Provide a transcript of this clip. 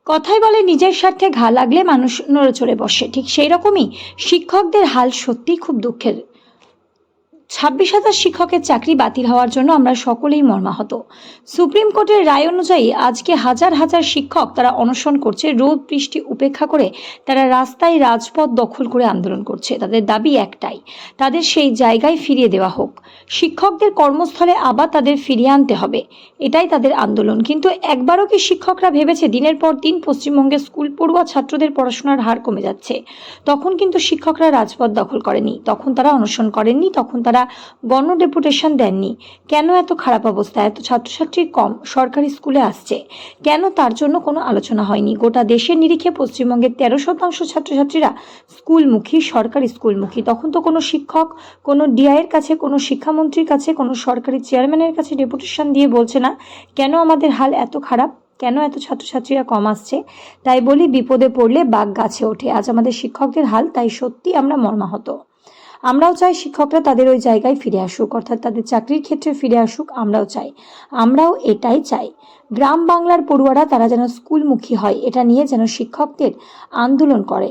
কথায় বলে নিজের স্বার্থে ঘা লাগলে মানুষ নড়েচড়ে বসে, ঠিক সেই রকমই শিক্ষকদের হাল সত্যিই খুব দুঃখের। 26,000 শিক্ষকের চাকরি বাতিল হওয়ার জন্য আমরা সকলেই মর্মাহত। সুপ্রিম কোর্টের রায় অনুযায়ী আজকে হাজার হাজার শিক্ষক তারা অনশন করছে, রোদ বৃষ্টি উপেক্ষা করে তারা রাস্তায় রাজপথ দখল করে আন্দোলন করছে। তাদের দাবি একটাই, তাদের সেই জায়গায় ফিরিয়ে দেওয়া হোক, শিক্ষকদের কর্মস্থলে আবার তাদের ফিরিয়ে আনতে হবে, এটাই তাদের আন্দোলন। কিন্তু একবারও কি শিক্ষকরা ভেবেছে দিনের পর দিন পশ্চিমবঙ্গের স্কুল পড়ুয়া ছাত্রদের পড়াশোনার হার কমে যাচ্ছে? তখন কিন্তু শিক্ষকরা রাজপথ দখল করেনি, তখন তারা অনশন করেননি, তখন তারা গণ ডেপুটেশন দেননি। কেন এত খারাপ অবস্থা? এত ছাত্রছাত্রী কম সরকারি স্কুলে আসছে কেন, তার জন্য কোনো আলোচনা হয়নি। গোটা দেশের নিরিখে পশ্চিমবঙ্গের 13% ছাত্রছাত্রীরা স্কুলমুখী, সরকারি স্কুলমুখী। তখন তো কোনো শিক্ষক কোনো ডিআইয়ের কাছে, কোনো শিক্ষামন্ত্রীর কাছে, কোনো সরকারি চেয়ারম্যানের কাছে ডেপুটেশন দিয়ে বলছে না কেন আমাদের হাল এত খারাপ, কেন এত ছাত্রছাত্রীরা কম আসছে। তাই বলি, বিপদে পড়লে বাঘ গাছে ওঠে। আজ আমাদের শিক্ষকদের হাল তাই সত্যি আমরা মর্মাহত। আমরাও চাই শিক্ষকরা তাদের ওই জায়গায় ফিরে আসুক, অর্থাৎ তাদের চাকরির ক্ষেত্রে ফিরে আসুক। আমরাও এটাই চাই। গ্রাম বাংলার পড়ুয়ারা তারা যেন স্কুলমুখী হয়, এটা নিয়ে যেন শিক্ষকদের আন্দোলন করে।